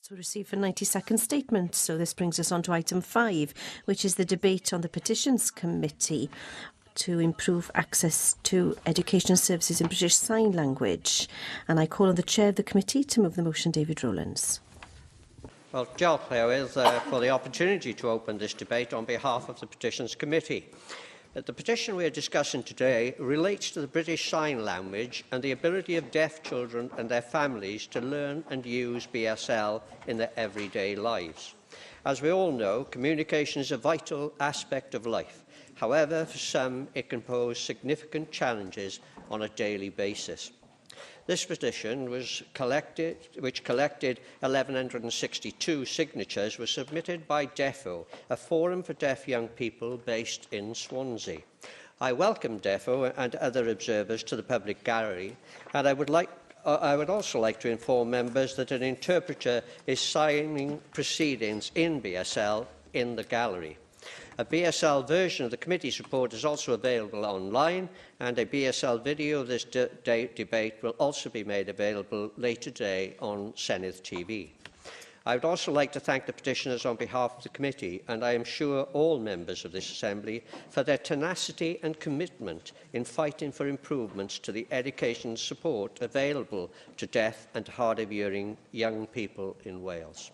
Were received for 90-second statements. So this brings us on to item 5, which is the debate on the Petitions Committee to improve access to education services in British Sign Language. And I call on the Chair of the committee to move the motion, David Rowlands. Well, diolch for the opportunity to open this debate on behalf of the Petitions Committee. The petition we are discussing today relates to the British Sign Language and the ability of deaf children and their families to learn and use BSL in their everyday lives. As we all know, communication is a vital aspect of life. However, for some, it can pose significant challenges on a daily basis. This petition, which collected 1,162 signatures, was submitted by DEFO, a forum for deaf young people based in Swansea. I welcome DEFO and other observers to the public gallery, and I would also like to inform members that an interpreter is signing proceedings in BSL in the gallery. A BSL version of the committee's report is also available online, and a BSL video of this debate will also be made available later today on Senedd TV. I would also like to thank the petitioners on behalf of the committee, and I am sure all members of this Assembly, for their tenacity and commitment in fighting for improvements to the education support available to deaf and hard-of-hearing young people in Wales.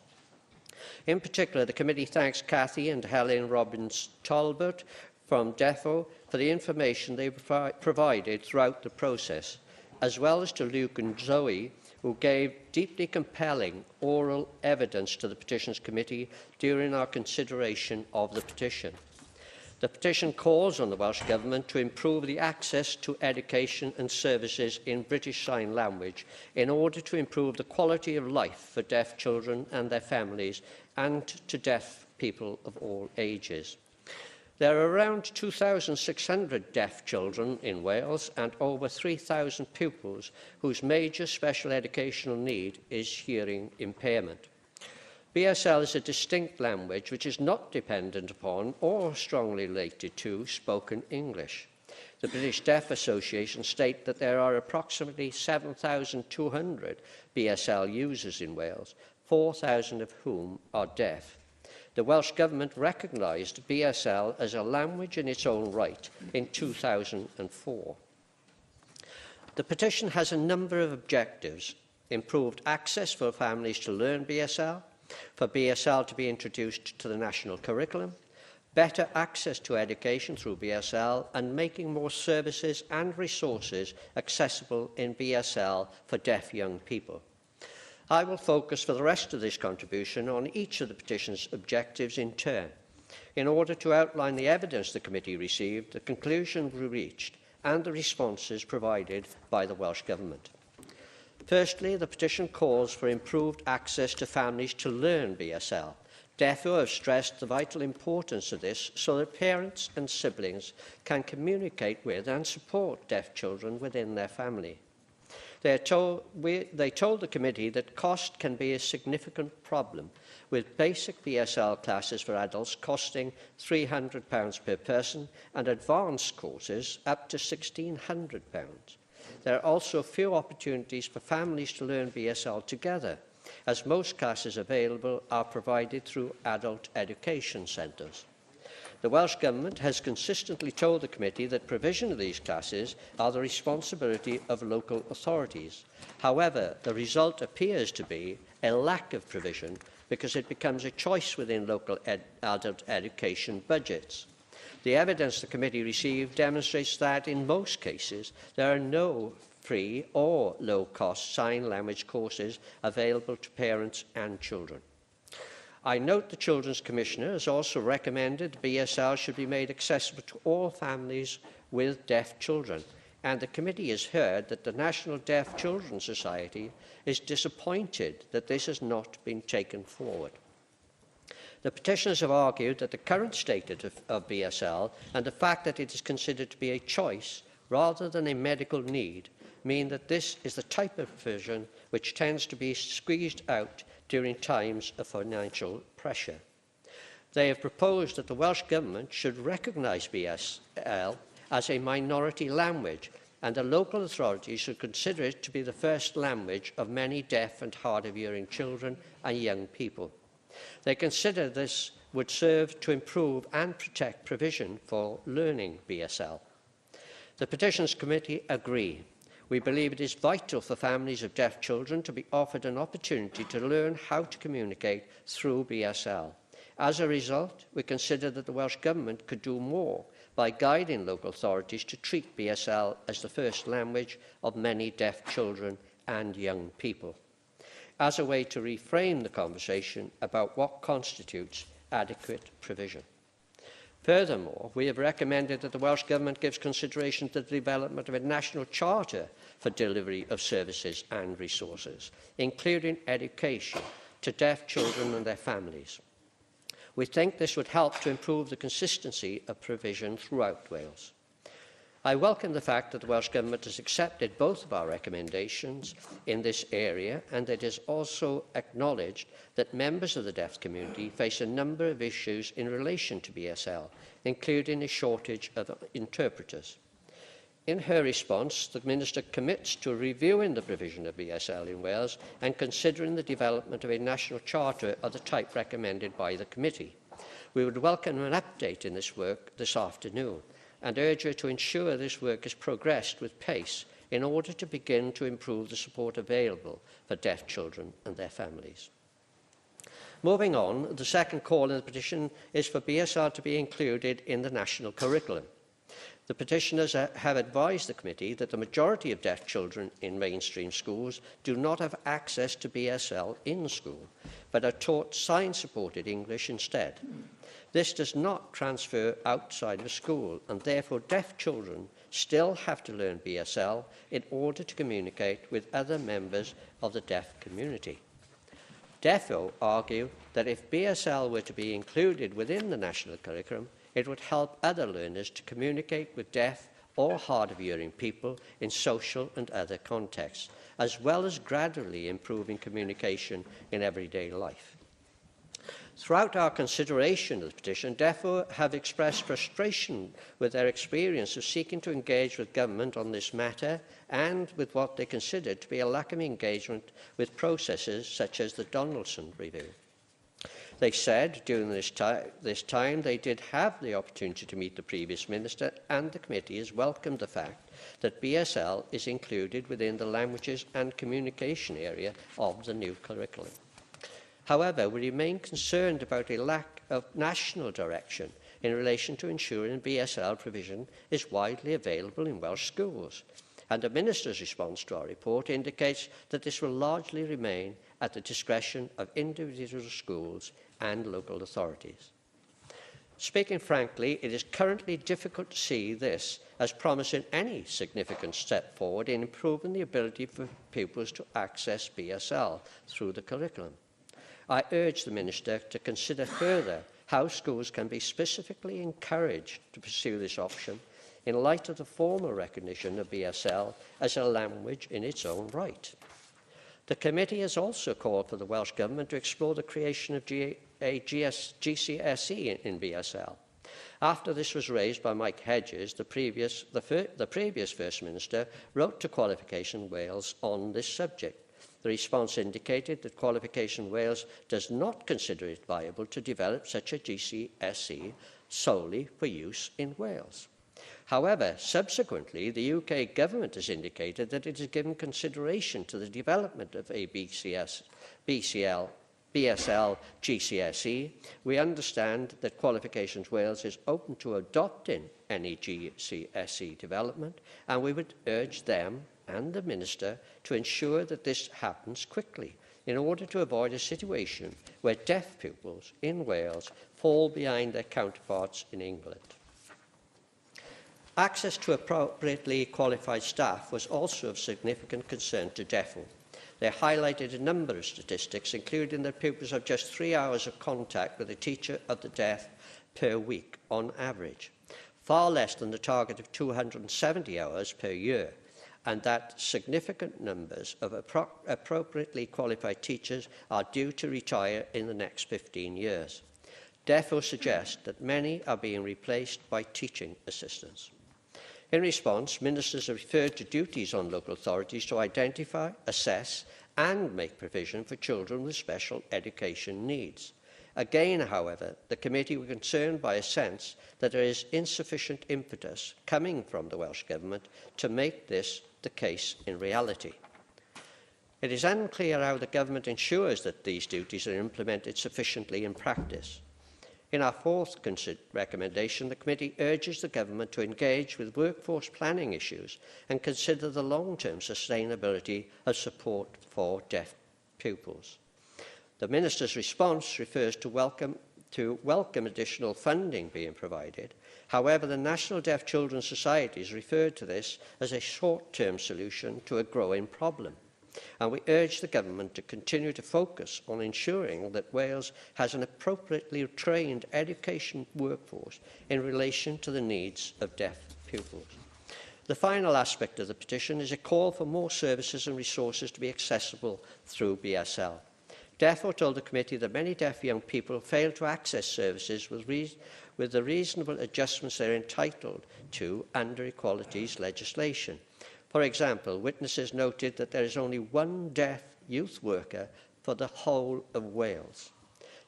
In particular, the committee thanks Cathy and Helen Robbins-Talbot from DEFO for the information they provided throughout the process, as well as to Luke and Zoe, who gave deeply compelling oral evidence to the Petitions Committee during our consideration of the petition. The petition calls on the Welsh Government to improve the access to education and services in British Sign Language in order to improve the quality of life for deaf children and their families and to deaf people of all ages. There are around 2,600 deaf children in Wales and over 3,000 pupils whose major special educational need is hearing impairment. BSL is a distinct language which is not dependent upon or strongly related to spoken English. The British Deaf Association state that there are approximately 7,200 BSL users in Wales, 4,000 of whom are deaf. The Welsh Government recognised BSL as a language in its own right in 2004. The petition has a number of objectives: improved access for families to learn BSL, for BSL to be introduced to the national curriculum, better access to education through BSL, and making more services and resources accessible in BSL for deaf young people. I will focus for the rest of this contribution on each of the petition's objectives in turn, in order to outline the evidence the committee received, the conclusions we reached, and the responses provided by the Welsh Government. Firstly, the petition calls for improved access to families to learn BSL. DEFO have stressed the vital importance of this so that parents and siblings can communicate with and support deaf children within their family. They told the committee that cost can be a significant problem, with basic BSL classes for adults costing £300 per person and advanced courses up to £1,600. There are also few opportunities for families to learn BSL together, as most classes available are provided through adult education centres. The Welsh Government has consistently told the committee that provision of these classes are the responsibility of local authorities. However, the result appears to be a lack of provision because it becomes a choice within local adult education budgets. The evidence the committee received demonstrates that, in most cases, there are no free or low-cost sign language courses available to parents and children. I note the Children's Commissioner has also recommended BSL should be made accessible to all families with deaf children, and the committee has heard that the National Deaf Children's Society is disappointed that this has not been taken forward. The petitioners have argued that the current status of BSL and the fact that it is considered to be a choice rather than a medical need mean that this is the type of provision which tends to be squeezed out during times of financial pressure. They have proposed that the Welsh Government should recognise BSL as a minority language and the local authorities should consider it to be the first language of many deaf and hard-of-hearing children and young people. They consider this would serve to improve and protect provision for learning BSL. The Petitions Committee agree. We believe it is vital for families of deaf children to be offered an opportunity to learn how to communicate through BSL. As a result, we consider that the Welsh Government could do more by guiding local authorities to treat BSL as the first language of many deaf children and young people, as a way to reframe the conversation about what constitutes adequate provision. Furthermore, we have recommended that the Welsh Government gives consideration to the development of a national charter for delivery of services and resources, including education to deaf children and their families. We think this would help to improve the consistency of provision throughout Wales. I welcome the fact that the Welsh Government has accepted both of our recommendations in this area, and it has also acknowledged that members of the deaf community face a number of issues in relation to BSL, including a shortage of interpreters. In her response, the Minister commits to reviewing the provision of BSL in Wales and considering the development of a national charter of the type recommended by the committee. We would welcome an update in this work this afternoon and urge her to ensure this work has progressed with pace in order to begin to improve the support available for deaf children and their families. Moving on, the second call in the petition is for BSL to be included in the national curriculum. The petitioners have advised the committee that the majority of deaf children in mainstream schools do not have access to BSL in school, but are taught sign-supported English instead. This does not transfer outside of school, and therefore deaf children still have to learn BSL in order to communicate with other members of the deaf community. DEFO argue that if BSL were to be included within the national curriculum, it would help other learners to communicate with deaf or hard-of-hearing people in social and other contexts, as well as gradually improving communication in everyday life. Throughout our consideration of the petition, DEFO have expressed frustration with their experience of seeking to engage with government on this matter and with what they considered to be a lack of engagement with processes such as the Donaldson Review. They said during this time they did have the opportunity to meet the previous minister, and the committee has welcomed the fact that BSL is included within the languages and communication area of the new curriculum. However, we remain concerned about a lack of national direction in relation to ensuring BSL provision is widely available in Welsh schools, and the Minister's response to our report indicates that this will largely remain at the discretion of individual schools and local authorities. Speaking frankly, it is currently difficult to see this as promising any significant step forward in improving the ability for pupils to access BSL through the curriculum. I urge the Minister to consider further how schools can be specifically encouraged to pursue this option in light of the formal recognition of BSL as a language in its own right. The committee has also called for the Welsh Government to explore the creation of GCSE in BSL. After this was raised by Mike Hedges, the previous First Minister wrote to Qualification Wales on this subject. The response indicated that Qualification Wales does not consider it viable to develop such a GCSE solely for use in Wales. However, subsequently, the UK Government has indicated that it has given consideration to the development of a BSL GCSE. We understand that Qualifications Wales is open to adopting any GCSE development, and we would urge them and the Minister to ensure that this happens quickly in order to avoid a situation where deaf pupils in Wales fall behind their counterparts in England. Access to appropriately qualified staff was also of significant concern to DEFO. They highlighted a number of statistics, including that pupils have just 3 hours of contact with a teacher of the deaf per week on average, far less than the target of 270 hours per year, and that significant numbers of appropriately qualified teachers are due to retire in the next 15 years. DEFO suggests that many are being replaced by teaching assistants. In response, ministers have referred to duties on local authorities to identify, assess and make provision for children with special education needs. Again, however, the committee were concerned by a sense that there is insufficient impetus coming from the Welsh Government to make this the case in reality. It is unclear how the Government ensures that these duties are implemented sufficiently in practice. In our fourth recommendation, the committee urges the Government to engage with workforce planning issues and consider the long-term sustainability of support for deaf pupils. The Minister's response refers to welcome additional funding being provided. However, the National Deaf Children's Society has referred to this as a short-term solution to a growing problem. And we urge the Government to continue to focus on ensuring that Wales has an appropriately trained education workforce in relation to the needs of deaf pupils. The final aspect of the petition is a call for more services and resources to be accessible through BSL. DEFO told the committee that many deaf young people fail to access services with the reasonable adjustments they are entitled to under equalities legislation. For example, witnesses noted that there is only one deaf youth worker for the whole of Wales.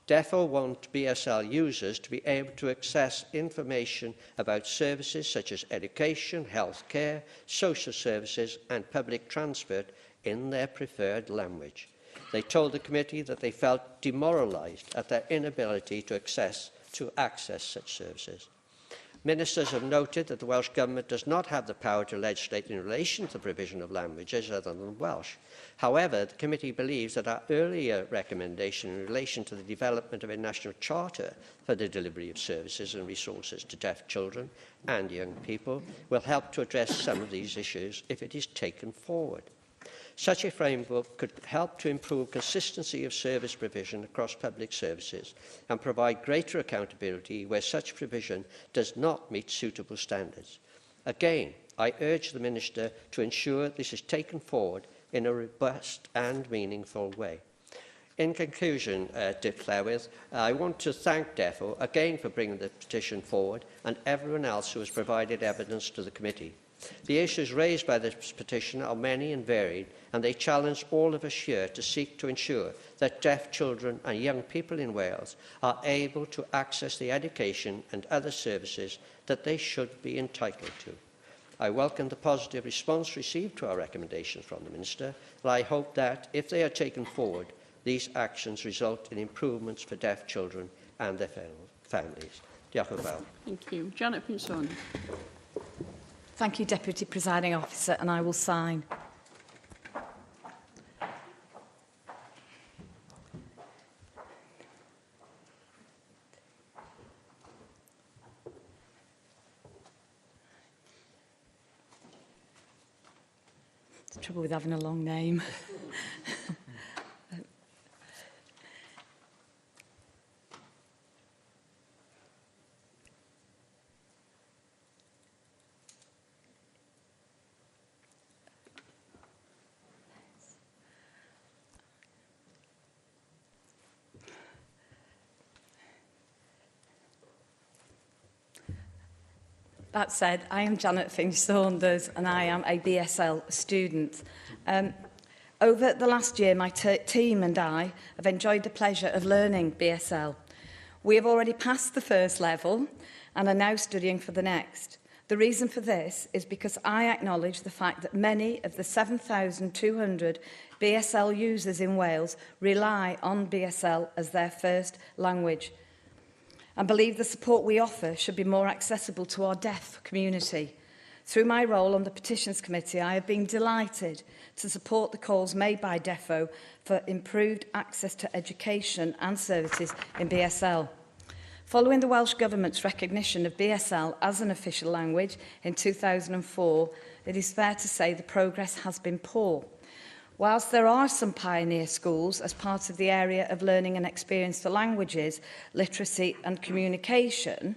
DEFO want BSL users to be able to access information about services such as education, healthcare, social services and public transport in their preferred language. They told the committee that they felt demoralised at their inability to access such services. Ministers have noted that the Welsh Government does not have the power to legislate in relation to the provision of languages other than Welsh. However, the committee believes that our earlier recommendation in relation to the development of a national charter for the delivery of services and resources to deaf children and young people will help to address some of these issues if it is taken forward. Such a framework could help to improve consistency of service provision across public services and provide greater accountability where such provision does not meet suitable standards. Again, I urge the Minister to ensure this is taken forward in a robust and meaningful way. In conclusion, I want to thank DEFO again for bringing the petition forward and everyone else who has provided evidence to the committee. The issues raised by this petition are many and varied, and they challenge all of us here to seek to ensure that deaf children and young people in Wales are able to access the education and other services that they should be entitled to. I welcome the positive response received to our recommendations from the Minister, and I hope that, if they are taken forward, these actions result in improvements for deaf children and their families. Diolch yn fawr. Thank you. Janet Pinson. Thank you, Deputy Presiding Officer, and I will sign. It's the trouble with having a long name. That said, I am Janet Finch-Saunders and I am a BSL student. Over the last year, my team and I have enjoyed the pleasure of learning BSL. We have already passed the first level and are now studying for the next. The reason for this is because I acknowledge the fact that many of the 7,200 BSL users in Wales rely on BSL as their first language, and believe the support we offer should be more accessible to our deaf community. Through my role on the Petitions Committee, I have been delighted to support the calls made by DEFO for improved access to education and services in BSL. Following the Welsh Government's recognition of BSL as an official language in 2004, it is fair to say the progress has been poor. Whilst there are some pioneer schools as part of the area of learning and experience for languages, literacy and communication,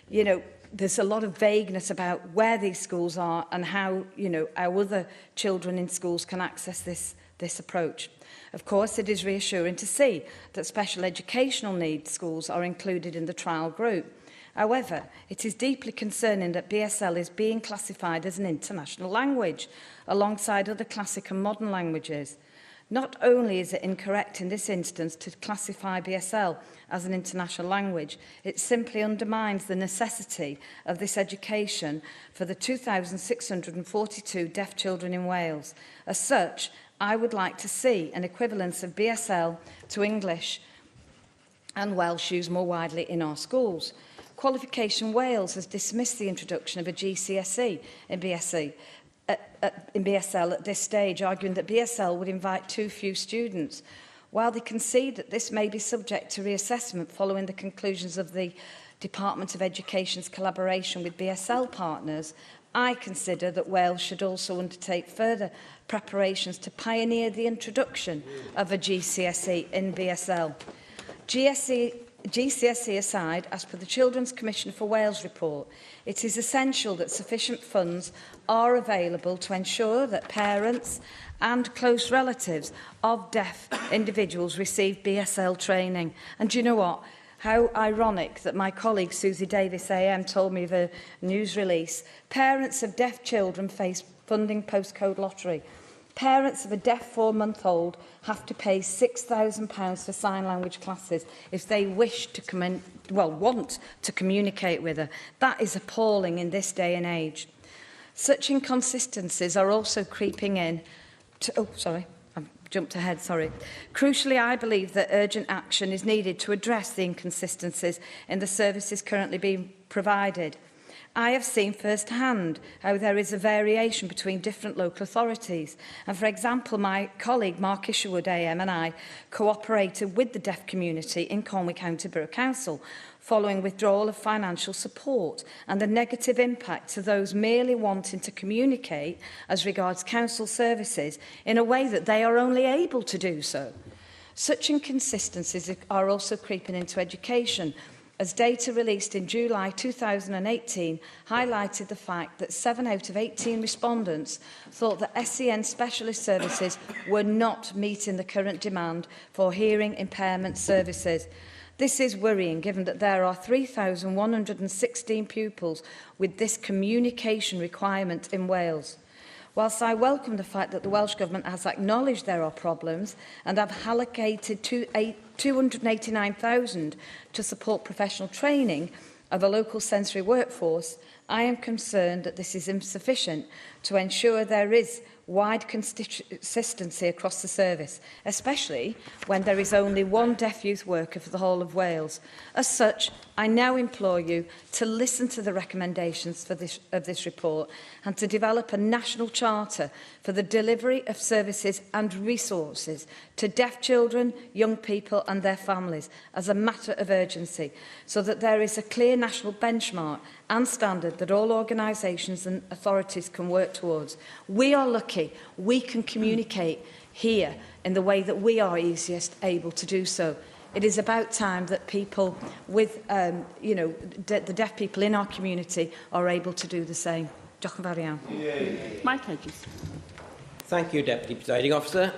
there's a lot of vagueness about where these schools are and how, how other children in schools can access this approach. Of course, it is reassuring to see that special educational needs schools are included in the trial group. However, it is deeply concerning that BSL is being classified as an international language, alongside other classic and modern languages. Not only is it incorrect in this instance to classify BSL as an international language, it simply undermines the necessity of this education for the 2,642 deaf children in Wales. As such, I would like to see an equivalence of BSL to English and Welsh used more widely in our schools. Qualification Wales has dismissed the introduction of a GCSE in BSL at this stage, arguing that BSL would invite too few students. While they concede that this may be subject to reassessment following the conclusions of the Department of Education's collaboration with BSL partners, I consider that Wales should also undertake further preparations to pioneer the introduction of a GCSE in BSL. GCSE aside, as per the Children's Commission for Wales report, it is essential that sufficient funds are available to ensure that parents and close relatives of deaf individuals receive BSL training. And do you know what? How ironic that my colleague Susie Davis AM told me of a news release. Parents of deaf children face funding postcode lottery. Parents of a deaf 4-month-old have to pay £6,000 for sign language classes if they wish to want to communicate with her. That is appalling in this day and age. Such inconsistencies are also creeping in. Crucially, I believe that urgent action is needed to address the inconsistencies in the services currently being provided. I have seen firsthand how there is a variation between different local authorities. And for example, my colleague Mark Isherwood AM and I cooperated with the deaf community in Conwy County Borough Council following withdrawal of financial support and the negative impact to those merely wanting to communicate as regards council services in a way that they are only able to do so. Such inconsistencies are also creeping into education, as data released in July 2018 highlighted the fact that 7 out of 18 respondents thought that SEN specialist services were not meeting the current demand for hearing impairment services. This is worrying, given that there are 3,116 pupils with this communication requirement in Wales. Whilst I welcome the fact that the Welsh Government has acknowledged there are problems and have allocated 289,000 to support professional training of a local sensory workforce, I am concerned that this is insufficient to ensure there is wide consistency across the service, especially when there is only one deaf youth worker for the whole of Wales. As such, I now implore you to listen to the recommendations of this report and to develop a national charter for the delivery of services and resources to deaf children, young people and their families as a matter of urgency, so that there is a clear national benchmark and standard that all organisations and authorities can work towards. We are lucky we can communicate here in the way that we are easiest able to do so. It is about time that people with, the deaf people in our community are able to do the same. Diolch yn fawr iawn. Mike Hedges. Thank you, Deputy Presiding Officer.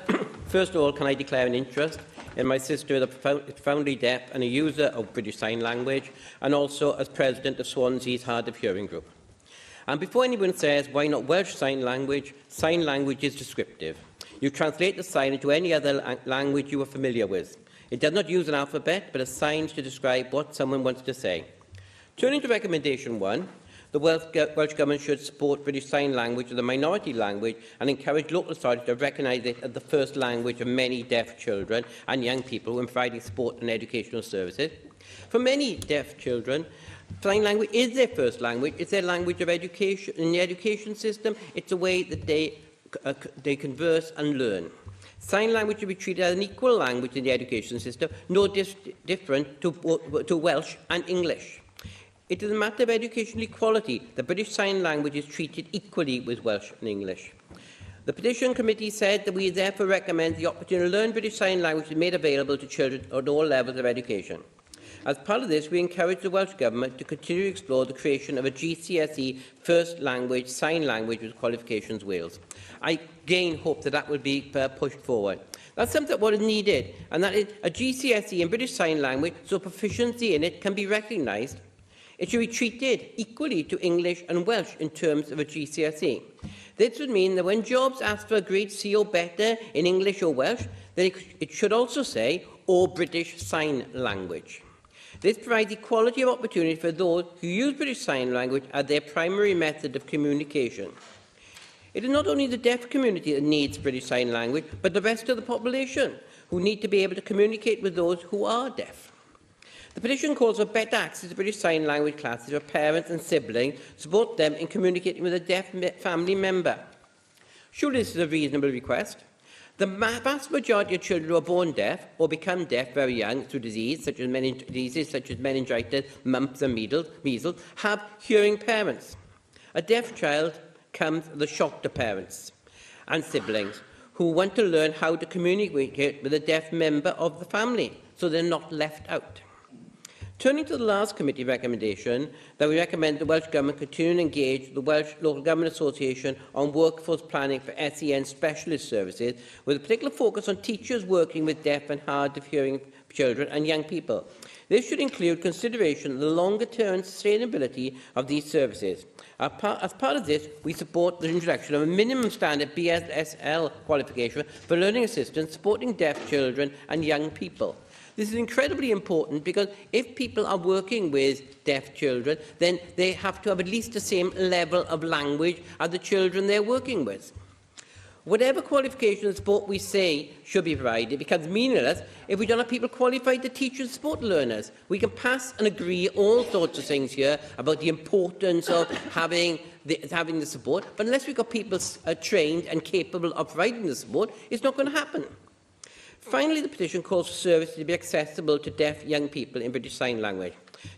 First of all, can I declare an interest in my sister is profoundly deaf and a user of British Sign Language, and also as President of Swansea's Hard of Hearing Group. And before anyone says, why not Welsh Sign Language is descriptive. You translate the sign into any other language you are familiar with. It does not use an alphabet, but a signs to describe what someone wants to say. Turning to Recommendation 1, the Welsh Government should support British Sign Language as a minority language and encourage local authorities to recognise it as the first language of many deaf children and young people when providing support and educational services. For many deaf children, sign language is their first language. It's their language of education. In the education system, it's a way that they converse and learn. Sign language should be treated as an equal language in the education system, no different to Welsh and English. It is a matter of educational equality that British Sign Language is treated equally with Welsh and English. The Petition Committee said that we therefore recommend the opportunity to learn British Sign Language be made available to children at all levels of education. As part of this, we encourage the Welsh Government to continue to explore the creation of a GCSE First Language Sign Language with Qualifications Wales. I again hope that will be pushed forward. That's something what is needed, and that is a GCSE in British Sign Language, so proficiency in it can be recognised. It should be treated equally to English and Welsh in terms of a GCSE. This would mean that when jobs ask for a grade C or better in English or Welsh, then it should also say, or British Sign Language. This provides equality of opportunity for those who use British Sign Language as their primary method of communication. It is not only the deaf community that needs British Sign Language, but the rest of the population, who need to be able to communicate with those who are deaf. The petition calls for better access to British Sign Language classes for parents and siblings to support them in communicating with a deaf family member. Surely this is a reasonable request. The vast majority of children who are born deaf or become deaf very young through diseases such as meningitis, mumps and measles have hearing parents. A deaf child comes with a shock to parents and siblings who want to learn how to communicate with a deaf member of the family so they're not left out. Turning to the last committee recommendation, that we recommend the Welsh Government continue to engage the Welsh Local Government Association on workforce planning for SEN specialist services, with a particular focus on teachers working with deaf and hard of hearing children and young people. This should include consideration of the longer-term sustainability of these services. As part of this, we support the introduction of a minimum standard BSL qualification for learning assistants supporting deaf children and young people. This is incredibly important because if people are working with deaf children, then they have to have at least the same level of language as the children they're working with. Whatever qualification and support we say should be provided becomes meaningless if we don't have people qualified to teach and support learners. We can pass and agree all sorts of things here about the importance of having the support, but unless we've got people trained and capable of providing the support, it's not going to happen. Finally, the petition calls for services to be accessible to deaf young people in British Sign Language.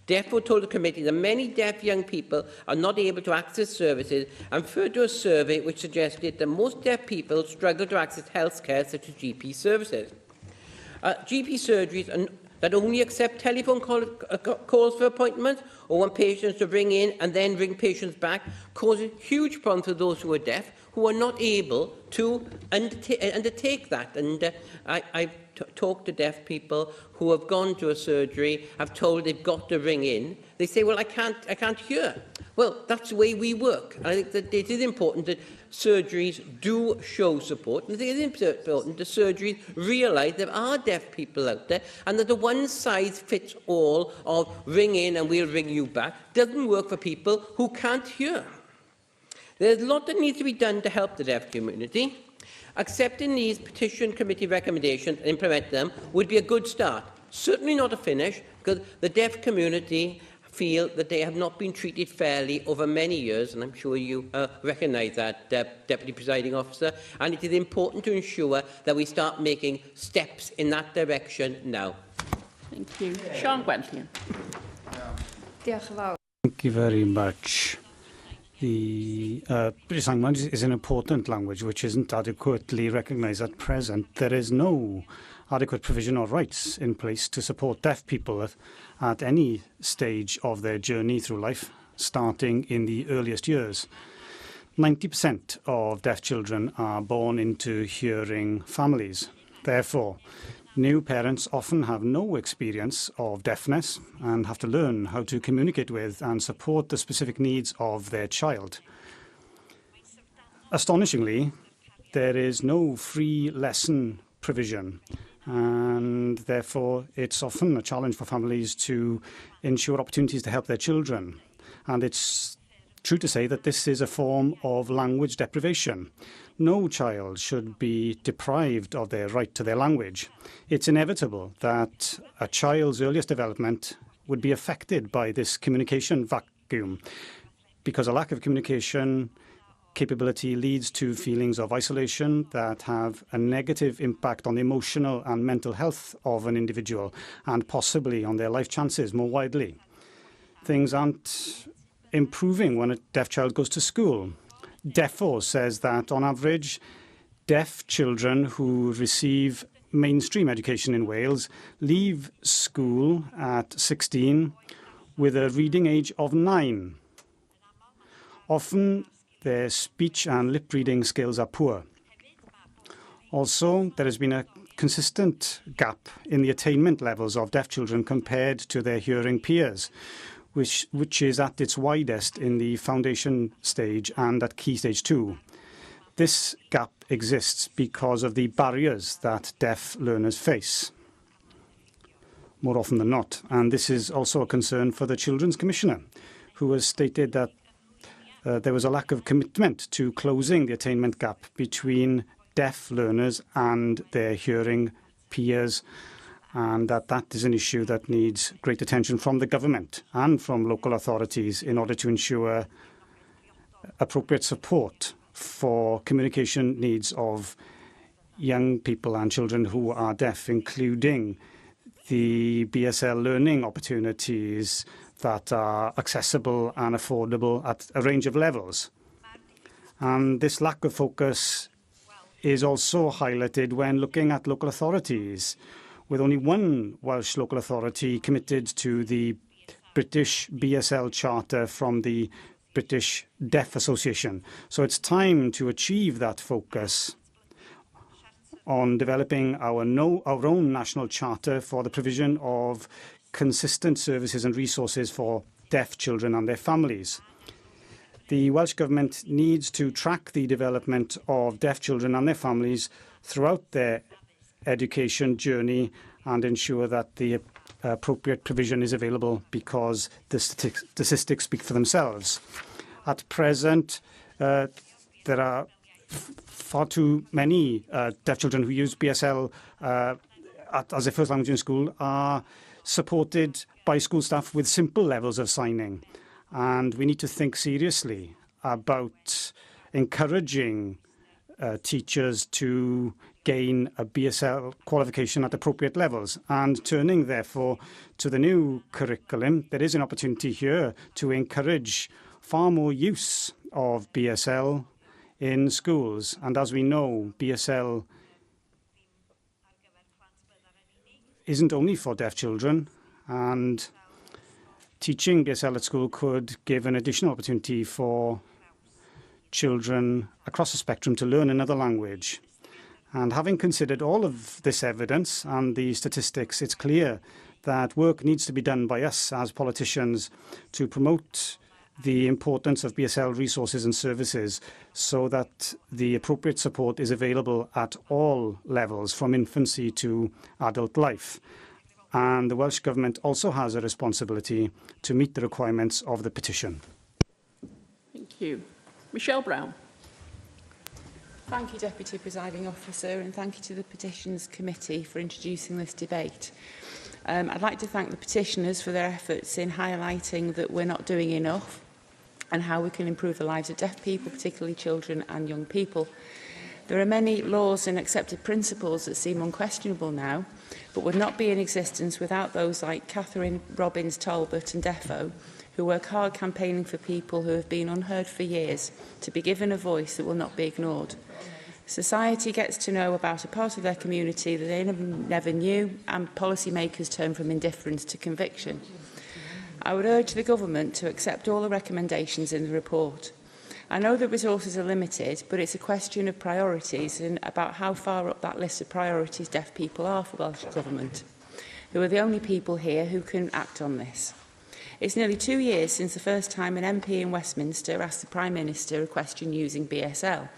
Therefore, told the committee that many deaf young people are not able to access services, and referred to a survey which suggested that most deaf people struggle to access healthcare such as GP services. GP surgeries that only accept telephone calls for appointments, or want patients to ring in and then ring patients back, causes huge problems for those who are deaf, who are not able to undertake that. And I've talked to deaf people who have gone to a surgery, have told they've got to ring in. They say, well, I can't hear. Well, that's the way we work. And I think that it is important that surgeries do show support. And I think it is important that surgeries realise there are deaf people out there, and that the one-size-fits-all of ring in and we'll ring you back doesn't work for people who can't hear. There's a lot that needs to be done to help the deaf community. Accepting these petition committee recommendations and implement them would be a good start. Certainly not a finish, because the deaf community feel that they have not been treated fairly over many years, and I'm sure you recognise that, Deputy Presiding Officer, and it is important to ensure that we start making steps in that direction now. Thank you. Sean Gwenllian. Thank you very much. The British Sign Language is an important language which isn't adequately recognised at present. There is no adequate provision or rights in place to support deaf people at any stage of their journey through life, starting in the earliest years. 90% of deaf children are born into hearing families. Therefore, new parents often have no experience of deafness and have to learn how to communicate with and support the specific needs of their child. Astonishingly, there is no free lesson provision, and therefore it's often a challenge for families to ensure opportunities to help their children. And it's true to say that this is a form of language deprivation. No child should be deprived of their right to their language. It's inevitable that a child's earliest development would be affected by this communication vacuum, because a lack of communication capability leads to feelings of isolation that have a negative impact on the emotional and mental health of an individual, and possibly on their life chances more widely. Things aren't improving when a deaf child goes to school. Defo says that, on average, deaf children who receive mainstream education in Wales leave school at 16 with a reading age of 9. Often, their speech and lip reading skills are poor. Also, there has been a consistent gap in the attainment levels of deaf children compared to their hearing peers, which is at its widest in the foundation stage and at key stage 2. This gap exists because of the barriers that deaf learners face, more often than not. And this is also a concern for the Children's Commissioner, who has stated that there was a lack of commitment to closing the attainment gap between deaf learners and their hearing peers, and that is an issue that needs great attention from the government and from local authorities in order to ensure appropriate support for communication needs of young people and children who are deaf, including the BSL learning opportunities that are accessible and affordable at a range of levels. And this lack of focus is also highlighted when looking at local authorities, with only one Welsh local authority committed to the British BSL Charter from the British Deaf Association. So it's time to achieve that focus on developing our own national charter for the provision of consistent services and resources for deaf children and their families. The Welsh Government needs to track the development of deaf children and their families throughout their education journey and ensure that the appropriate provision is available, because the statistics speak for themselves. At present, there are far too many deaf children who use BSL as a first language in school are supported by school staff with simple levels of signing. And we need to think seriously about encouraging teachers to gain a BSL qualification at appropriate levels. And turning, therefore, to the new curriculum, there is an opportunity here to encourage far more use of BSL in schools. And as we know, BSL isn't only for deaf children, and teaching BSL at school could give an additional opportunity for children across the spectrum to learn another language. And having considered all of this evidence and the statistics, it's clear that work needs to be done by us as politicians to promote the importance of BSL resources and services so that the appropriate support is available at all levels, from infancy to adult life. And the Welsh Government also has a responsibility to meet the requirements of the petition. Thank you. Michelle Brown. Thank you, Deputy Presiding Officer, and thank you to the Petitions Committee for introducing this debate. I'd like to thank the petitioners for their efforts in highlighting that we're not doing enough and how we can improve the lives of deaf people, particularly children and young people. There are many laws and accepted principles that seem unquestionable now, but would not be in existence without those like Catherine Robbins Talbot and Defo, who work hard campaigning for people who have been unheard for years to be given a voice that will not be ignored. Society gets to know about a part of their community that they never knew, and policymakers turn from indifference to conviction. I would urge the Government to accept all the recommendations in the report. I know that resources are limited, but it's a question of priorities and about how far up that list of priorities deaf people are for Welsh Government, who are the only people here who can act on this. It's nearly 2 years since the first time an MP in Westminster asked the Prime Minister a question using BSL,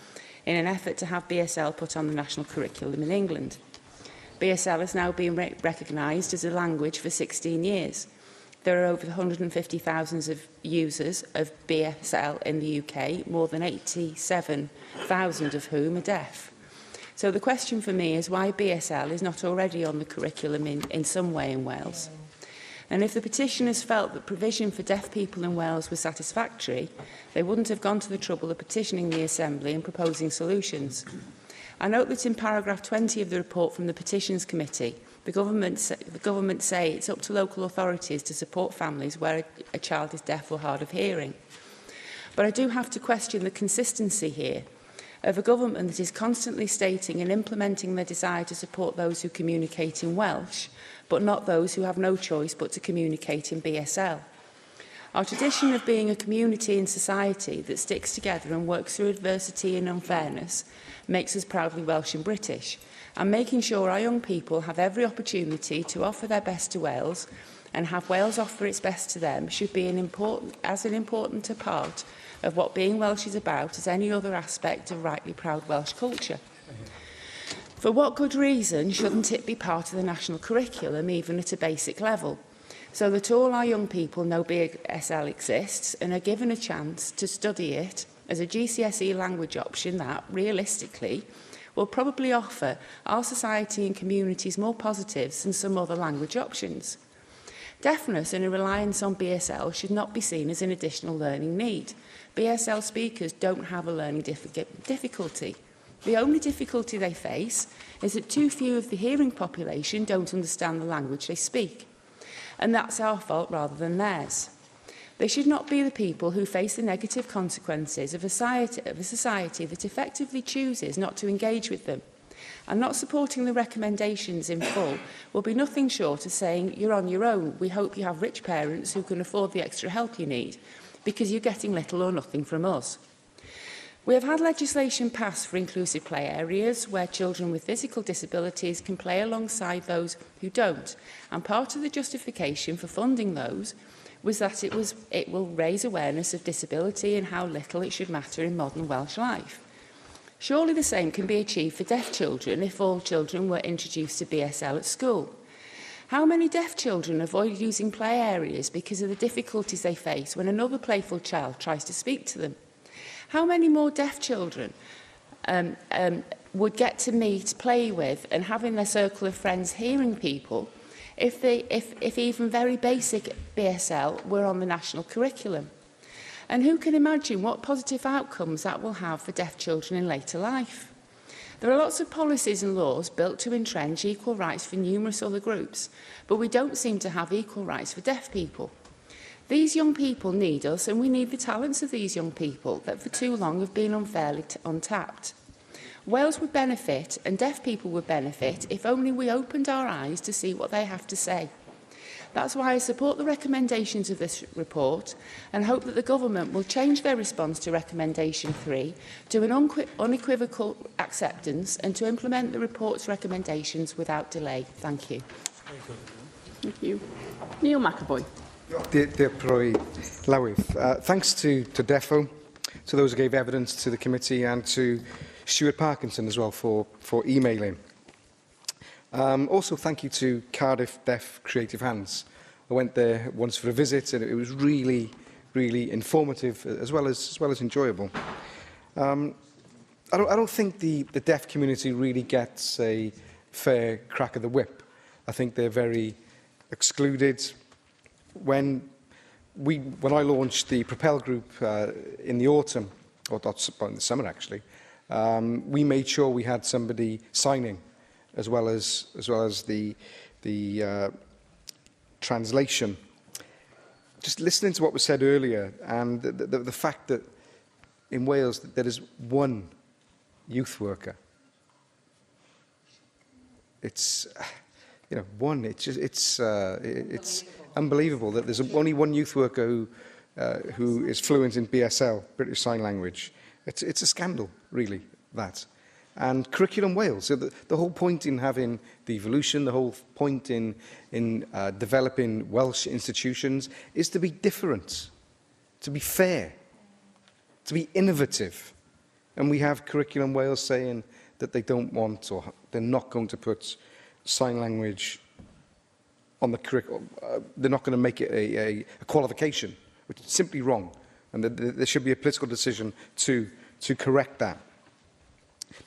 in an effort to have BSL put on the national curriculum in England. BSL has now been recognised as a language for 16 years. There are over 150,000 of users of BSL in the UK, more than 87,000 of whom are deaf. So the question for me is why BSL is not already on the curriculum in some way in Wales. And if the petitioners felt that provision for deaf people in Wales was satisfactory, they wouldn't have gone to the trouble of petitioning the Assembly and proposing solutions. I note that in paragraph 20 of the report from the Petitions Committee, the government say it's up to local authorities to support families where a child is deaf or hard of hearing. But I do have to question the consistency here of a government that is constantly stating and implementing their desire to support those who communicate in Welsh, but not those who have no choice but to communicate in BSL. Our tradition of being a community in society that sticks together and works through adversity and unfairness makes us proudly Welsh and British, and making sure our young people have every opportunity to offer their best to Wales and have Wales offer its best to them should be as important a part of what being Welsh is about as any other aspect of rightly proud Welsh culture. For what good reason shouldn't it be part of the national curriculum, even at a basic level, so that all our young people know BSL exists and are given a chance to study it as a GCSE language option that, realistically, will probably offer our society and communities more positives than some other language options. Deafness and a reliance on BSL should not be seen as an additional learning need. BSL speakers don't have a learning difficulty. The only difficulty they face is that too few of the hearing population don't understand the language they speak. And that's our fault rather than theirs. They should not be the people who face the negative consequences of a society that effectively chooses not to engage with them. And not supporting the recommendations in full will be nothing short of saying, you're on your own. We hope you have rich parents who can afford the extra help you need, because you're getting little or nothing from us. We have had legislation passed for inclusive play areas where children with physical disabilities can play alongside those who don't, and part of the justification for funding those was that it will raise awareness of disability and how little it should matter in modern Welsh life. Surely the same can be achieved for deaf children if all children were introduced to BSL at school. How many deaf children avoid using play areas because of the difficulties they face when another playful child tries to speak to them? How many more deaf children would get to meet, play with and have in their circle of friends hearing people if even very basic BSL were on the national curriculum? And who can imagine what positive outcomes that will have for deaf children in later life? There are lots of policies and laws built to entrench equal rights for numerous other groups, but we don't seem to have equal rights for deaf people. These young people need us, and we need the talents of these young people that for too long have been unfairly untapped. Wales would benefit, and deaf people would benefit, if only we opened our eyes to see what they have to say. That's why I support the recommendations of this report and hope that the Government will change their response to Recommendation 3 to an unequivocal acceptance and to implement the report's recommendations without delay. Thank you. Thank you. Neil McAvoy. Thanks to DEFO, to those who gave evidence to the committee, and to Stuart Parkinson as well for emailing. Also, thank you to Cardiff Deaf Creative Hands. I went there once for a visit, and it was really, really informative as well as enjoyable. I don't think the deaf community really gets a fair crack of the whip. I think they're very excluded. When I launched the Propel group in the autumn, or in the summer actually, we made sure we had somebody signing, as well as the translation. Just listening to what was said earlier, and the fact that in Wales there is one youth worker. It's one. It's unbelievable that there's only one youth worker who is fluent in BSL, British Sign Language. It's a scandal, really, that. And Curriculum Wales, so the whole point in having the evolution, the whole point in developing Welsh institutions is to be different, to be fair, to be innovative. And we have Curriculum Wales saying that they don't want, or they're not going to put sign language on the curriculum. They're not going to make it a qualification, which is simply wrong. And there should be a political decision to correct that.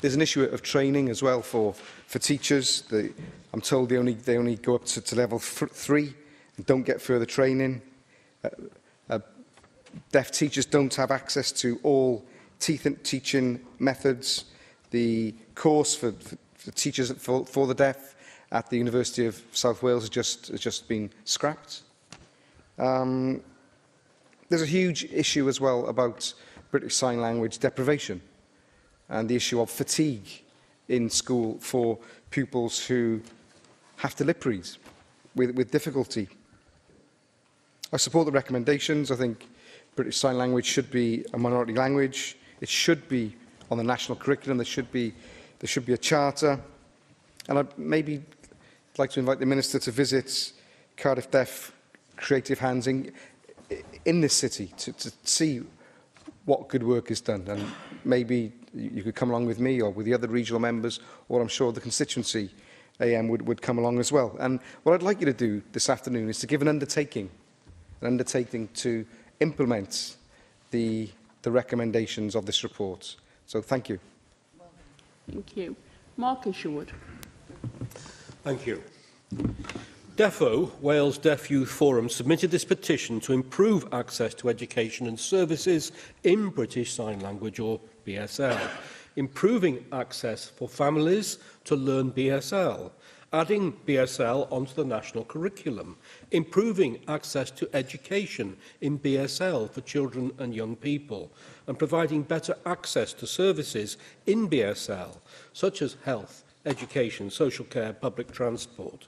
There's an issue of training as well for teachers. I'm told they only go up to level 3 and don't get further training. Deaf teachers don't have access to all teaching methods. The course for teachers for the deaf at the University of South Wales has just been scrapped. There's a huge issue as well about British Sign Language deprivation and the issue of fatigue in school for pupils who have to lip read with difficulty. I support the recommendations. I think British Sign Language should be a minority language. It should be on the national curriculum. There should be a charter. And I'd maybe like to invite the Minister to visit Cardiff Deaf creative hands in this city to see what good work is done. And maybe you could come along with me or with the other regional members, or I'm sure the constituency AM would come along as well. And what I'd like you to do this afternoon is to give an undertaking to implement the recommendations of this report. So thank you. Thank you. Mark Isherwood. Thank you. DEFO, Wales Deaf Youth Forum, submitted this petition to improve access to education and services in British Sign Language, or BSL, improving access for families to learn BSL, adding BSL onto the national curriculum, improving access to education in BSL for children and young people, and providing better access to services in BSL, such as health, education, social care, public transport.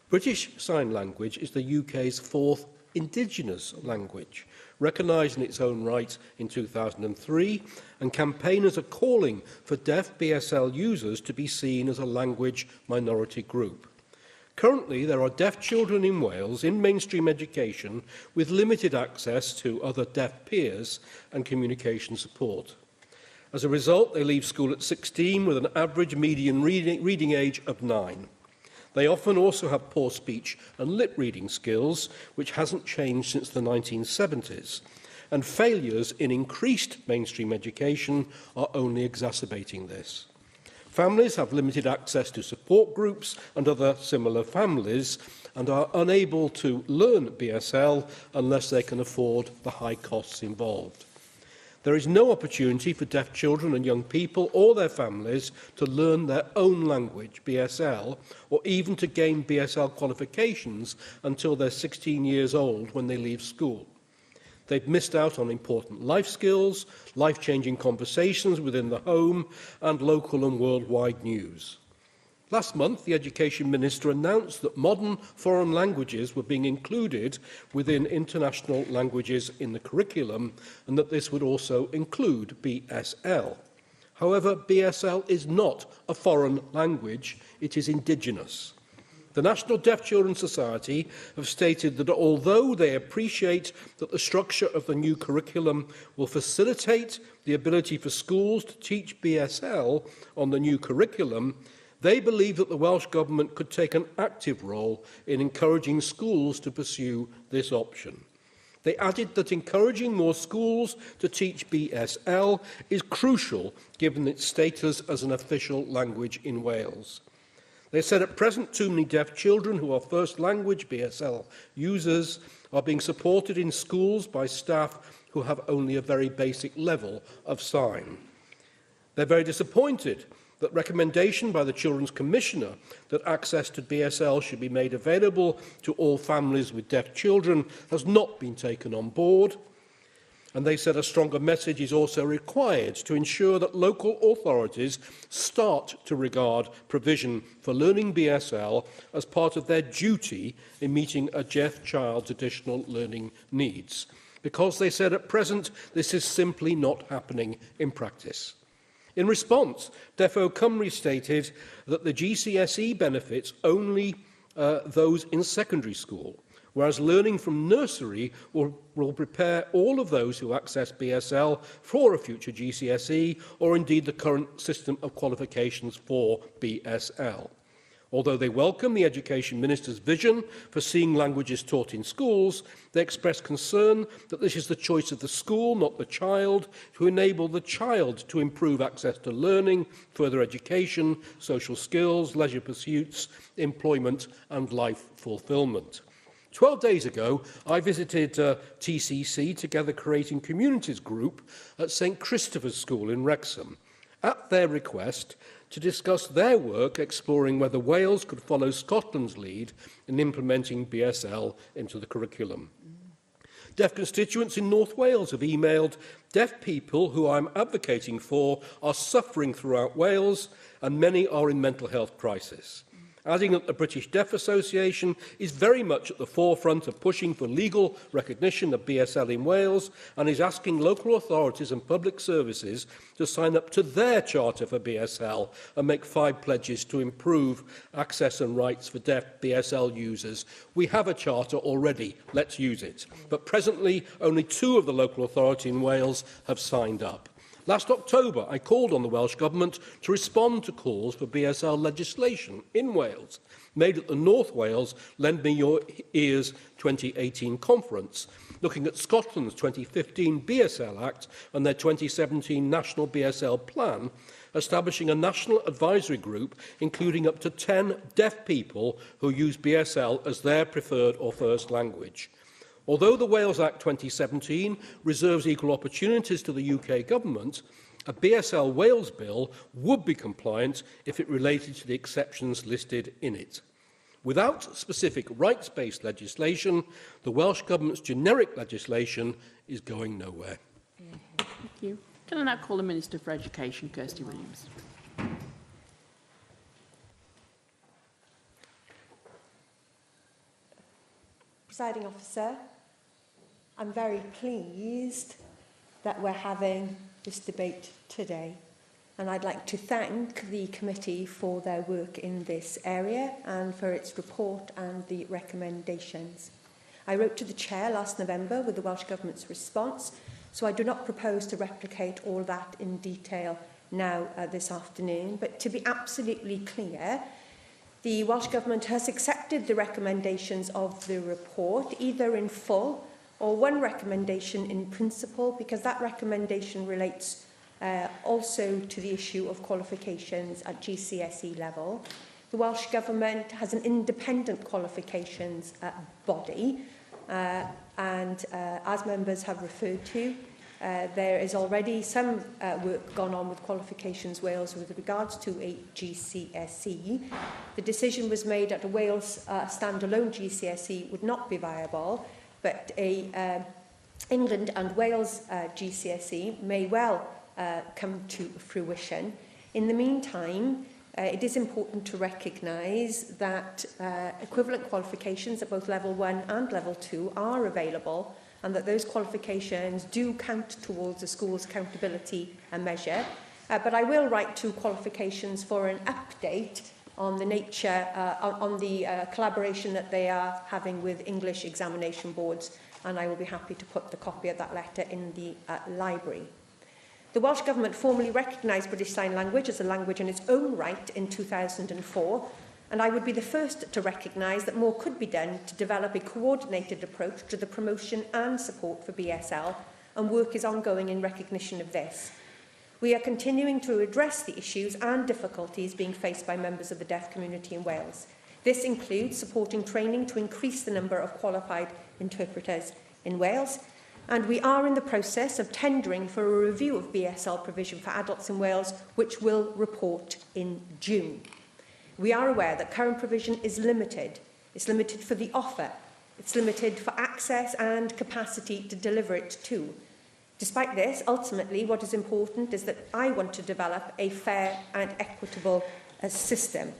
British Sign Language is the UK's fourth indigenous language, recognised in its own right in 2003, and campaigners are calling for deaf BSL users to be seen as a language minority group. Currently, there are deaf children in Wales in mainstream education with limited access to other deaf peers and communication support. As a result, they leave school at 16 with an average median reading age of 9. They often also have poor speech and lip reading skills, which hasn't changed since the 1970s, and failures in increased mainstream education are only exacerbating this. Families have limited access to support groups and other similar families and are unable to learn BSL unless they can afford the high costs involved. There is no opportunity for deaf children and young people or their families to learn their own language, BSL, or even to gain BSL qualifications until they're 16 years old when they leave school. They've missed out on important life skills, life-changing conversations within the home, and local and worldwide news. Last month, the Education Minister announced that modern foreign languages were being included within international languages in the curriculum, and that this would also include BSL. However, BSL is not a foreign language, it is indigenous. The National Deaf Children's Society have stated that although they appreciate that the structure of the new curriculum will facilitate the ability for schools to teach BSL on the new curriculum, they believe that the Welsh Government could take an active role in encouraging schools to pursue this option. They added that encouraging more schools to teach BSL is crucial given its status as an official language in Wales. They said at present too many deaf children who are first language BSL users are being supported in schools by staff who have only a very basic level of sign. They're very disappointed that recommendation by the Children's Commissioner that access to BSL should be made available to all families with deaf children has not been taken on board. And they said a stronger message is also required to ensure that local authorities start to regard provision for learning BSL as part of their duty in meeting a deaf child's additional learning needs. Because they said at present this is simply not happening in practice. In response, Defo Cymru stated that the GCSE benefits only those in secondary school, whereas learning from nursery will prepare all of those who access BSL for a future GCSE or indeed the current system of qualifications for BSL. Although they welcome the Education Minister's vision for seeing languages taught in schools, they express concern that this is the choice of the school, not the child, to enable the child to improve access to learning, further education, social skills, leisure pursuits, employment and life fulfilment. 12 days ago, I visited TCC, Together Creating Communities Group, at St Christopher's School in Wrexham, at their request to discuss their work exploring whether Wales could follow Scotland's lead in implementing BSL into the curriculum. Deaf constituents in North Wales have emailed, deaf people who I'm advocating for are suffering throughout Wales and many are in mental health crisis. adding that the British Deaf Association is very much at the forefront of pushing for legal recognition of BSL in Wales and is asking local authorities and public services to sign up to their charter for BSL and make 5 pledges to improve access and rights for deaf BSL users. We have a charter already, let's use it. But presently, only 2 of the local authorities in Wales have signed up. Last October, I called on the Welsh Government to respond to calls for BSL legislation in Wales, made at the North Wales Lend Me Your Ears 2018 conference, looking at Scotland's 2015 BSL Act and their 2017 National BSL Plan, establishing a national advisory group including up to 10 deaf people who use BSL as their preferred or first language. Although the Wales Act 2017 reserves equal opportunities to the UK Government, a BSL Wales bill would be compliant if it related to the exceptions listed in it. Without specific rights-based legislation, the Welsh Government's generic legislation is going nowhere. Thank you. Can I now call the Minister for Education, Kirsty Williams? Presiding Officer, I'm very pleased that we're having this debate today, and I'd like to thank the committee for their work in this area and for its report and the recommendations. I wrote to the Chair last November with the Welsh Government's response, so I do not propose to replicate all that in detail now this afternoon, but to be absolutely clear, the Welsh Government has accepted the recommendations of the report, either in full or one recommendation in principle, because that recommendation relates also to the issue of qualifications at GCSE level. The Welsh Government has an independent qualifications body, and as members have referred to, there is already some work gone on with Qualifications Wales with regards to a GCSE. The decision was made that a Wales standalone GCSE would not be viable, but a England and Wales GCSE may well come to fruition. In the meantime, it is important to recognise that equivalent qualifications at both Level 1 and Level 2 are available, and that those qualifications do count towards the school's accountability measure. But I will write to Qualifications for an update on the nature, on the collaboration that they are having with English examination boards, and I will be happy to put the copy of that letter in the library. The Welsh Government formally recognised British Sign Language as a language in its own right in 2004, and I would be the first to recognise that more could be done to develop a coordinated approach to the promotion and support for BSL, and work is ongoing in recognition of this. We are continuing to address the issues and difficulties being faced by members of the deaf community in Wales. This includes supporting training to increase the number of qualified interpreters in Wales, and we are in the process of tendering for a review of BSL provision for adults in Wales, which will report in June. We are aware that current provision is limited. It's limited for the offer. It's limited for access and capacity to deliver it to. Despite this, ultimately, what is important is that I want to develop a fair and equitable system.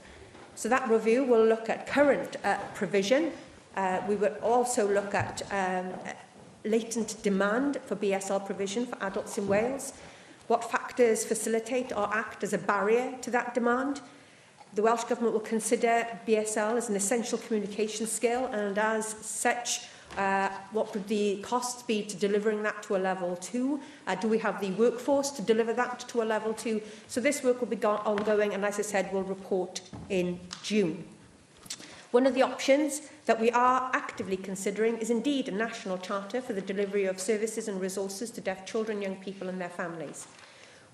So that review will look at current provision. We will also look at latent demand for BSL provision for adults in Wales, what factors facilitate or act as a barrier to that demand. The Welsh Government will consider BSL as an essential communication skill, and as such, what would the costs be to delivering that to a level 2? Do we have the workforce to deliver that to a level 2? So this work will be ongoing, and as I said, will report in June. One of the options that we are actively considering is indeed a national charter for the delivery of services and resources to deaf children, young people and their families.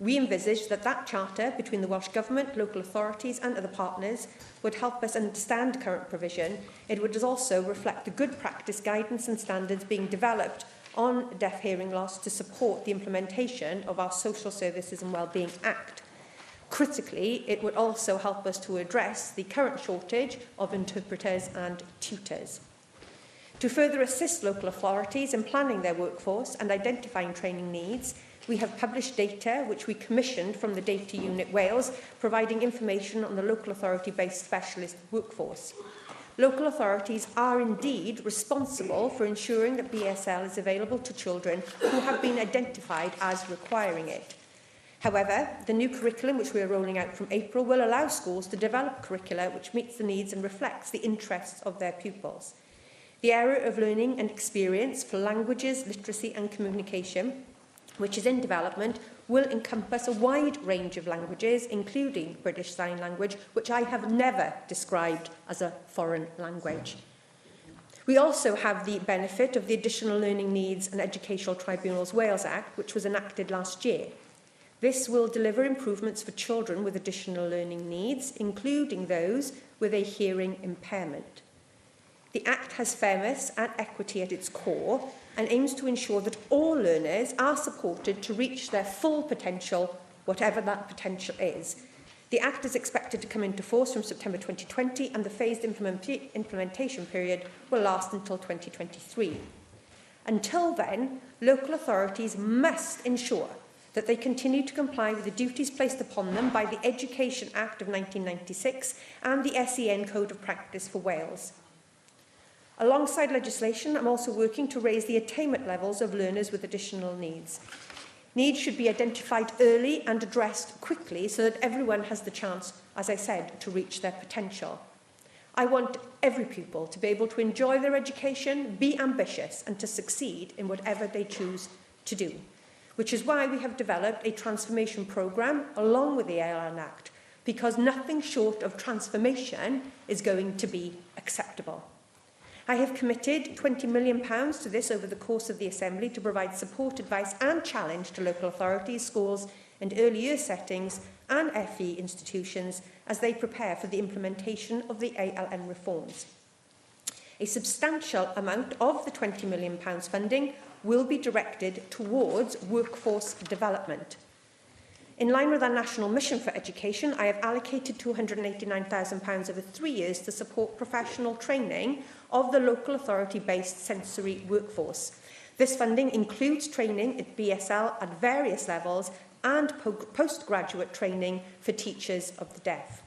We envisage that that charter between the Welsh Government, local authorities and other partners would help us understand current provision. It would also reflect the good practice guidance and standards being developed on deaf hearing loss to support the implementation of our Social Services and Wellbeing Act. Critically, it would also help us to address the current shortage of interpreters and tutors. To further assist local authorities in planning their workforce and identifying training needs, We have published data which we commissioned from the Data Unit Wales, providing information on the local authority-based specialist workforce. Local authorities are indeed responsible for ensuring that BSL is available to children who have been identified as requiring it. However, the new curriculum which we are rolling out from April will allow schools to develop curricula which meets the needs and reflects the interests of their pupils. The area of learning and experience for languages, literacy and communication, which is in development, will encompass a wide range of languages, including British Sign Language, which I have never described as a foreign language. We also have the benefit of the Additional Learning Needs and Educational Tribunals Wales Act, which was enacted last year. This will deliver improvements for children with additional learning needs, including those with a hearing impairment. The Act has fairness and equity at its core and aims to ensure that all learners are supported to reach their full potential, whatever that potential is. The Act is expected to come into force from September 2020 and the phased implementation period will last until 2023. Until then, local authorities must ensure that they continue to comply with the duties placed upon them by the Education Act of 1996 and the SEN Code of Practice for Wales. Alongside legislation, I'm also working to raise the attainment levels of learners with additional needs. Needs should be identified early and addressed quickly so that everyone has the chance, as I said, to reach their potential. I want every pupil to be able to enjoy their education, be ambitious and to succeed in whatever they choose to do, which is why we have developed a transformation programme along with the ALN Act, because nothing short of transformation is going to be acceptable. I have committed £20 million to this over the course of the Assembly to provide support, advice and challenge to local authorities, schools and early year settings and FE institutions as they prepare for the implementation of the ALN reforms. A substantial amount of the £20 million funding will be directed towards workforce development. In line with our National Mission for Education, I have allocated £289,000 over 3 years to support professional training of the local authority-based sensory workforce. This funding includes training at BSL at various levels and postgraduate training for teachers of the deaf.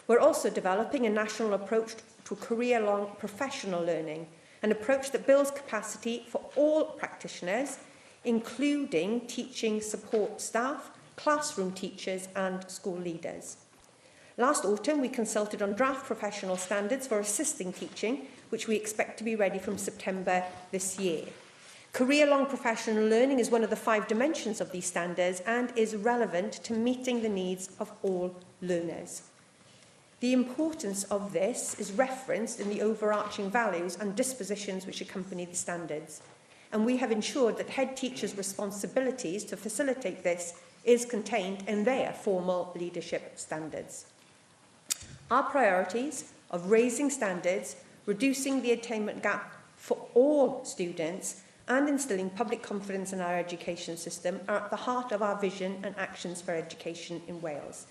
We're also developing a national approach to career-long professional learning, an approach that builds capacity for all practitioners, including teaching support staff, classroom teachers and school leaders. Last autumn, we consulted on draft professional standards for assisting teaching, which we expect to be ready from September this year. Career-long professional learning is one of the 5 dimensions of these standards and is relevant to meeting the needs of all learners. The importance of this is referenced in the overarching values and dispositions which accompany the standards, and we have ensured that head teachers' responsibilities to facilitate this is contained in their formal leadership standards. Our priorities of raising standards, reducing the attainment gap for all students and instilling public confidence in our education system are at the heart of our vision and actions for education in Wales.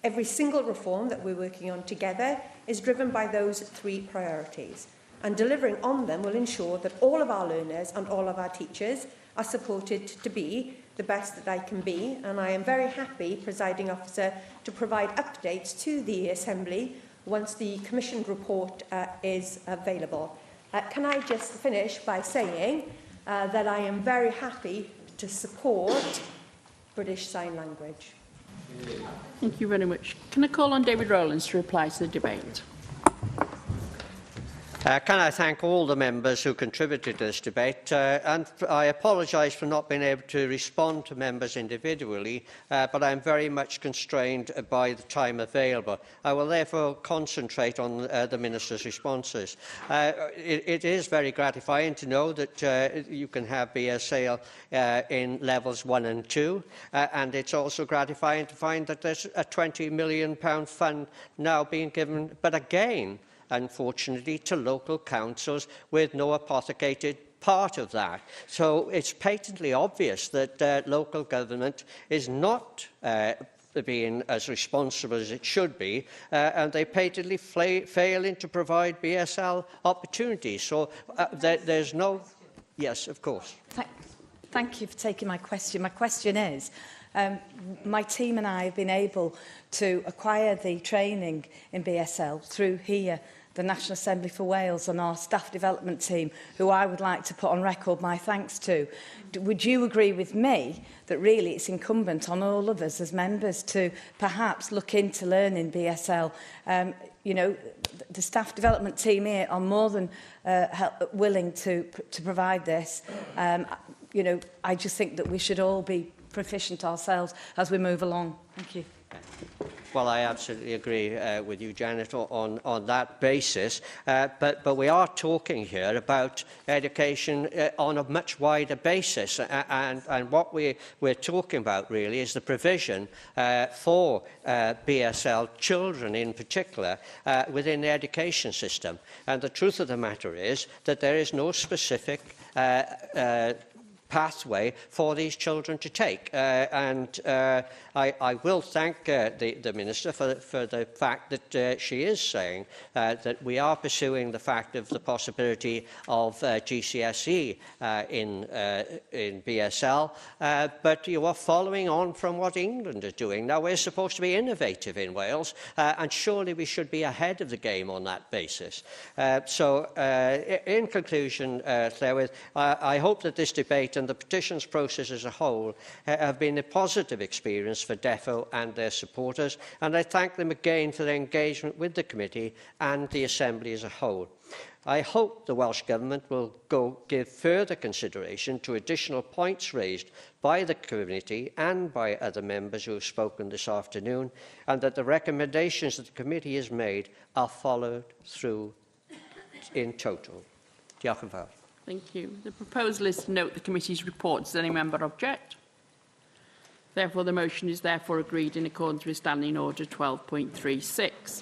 Every single reform that we're working on together is driven by those 3 priorities, and delivering on them will ensure that all of our learners and all of our teachers are supported to be the best that I can be, and I am very happy, Presiding Officer, to provide updates to the Assembly once the commissioned report is available. Can I just finish by saying that I am very happy to support British Sign Language. Thank you very much. Can I call on David Rowlands to reply to the debate? Can I thank all the members who contributed to this debate, and I apologise for not being able to respond to members individually, but I am very much constrained by the time available. I will therefore concentrate on the Minister's responses. It is very gratifying to know that you can have BSL in levels 1 and 2, and it's also gratifying to find that there's a £20 million fund now being given, but again, unfortunately, to local councils with no apothecated part of that. So it's patently obvious that local government is not being as responsible as it should be, and they patently failing to provide BSL opportunities. So there's no... Yes, of course. Thank you for taking my question. My question is, my team and I have been able to acquire the training in BSL through here, the National Assembly for Wales, and our staff development team, who I would like to put on record my thanks to. Would you agree with me that really it's incumbent on all of us as members to perhaps look into learning BSL? You know, the staff development team here are more than willing to provide this. You know, I just think that we should all be proficient ourselves as we move along. Thank you. Well, I absolutely agree with you, Janet, on that basis. But we are talking here about education on a much wider basis. And what we're talking about, really, is the provision for BSL children in particular within the education system. And the truth of the matter is that there is no specific pathway for these children to take. I will thank the Minister for the fact that she is saying that we are pursuing the fact of the possibility of GCSE in BSL, but you are following on from what England is doing. Now, we're supposed to be innovative in Wales, and surely we should be ahead of the game on that basis. In conclusion, Llywydd, I hope that this debate and the petitions process as a whole have been a positive experience for DEFO and their supporters, and I thank them again for their engagement with the committee and the Assembly as a whole. I hope the Welsh Government will give further consideration to additional points raised by the committee and by other members who have spoken this afternoon, and that the recommendations that the committee has made are followed through in total. Diolch yn fawr. Thank you. The proposal is to note the committee's report. Does any member object? Therefore, the motion is therefore agreed in accordance with Standing Order 12.36.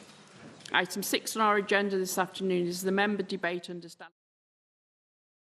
Item 6 on our agenda this afternoon is the member debate understanding.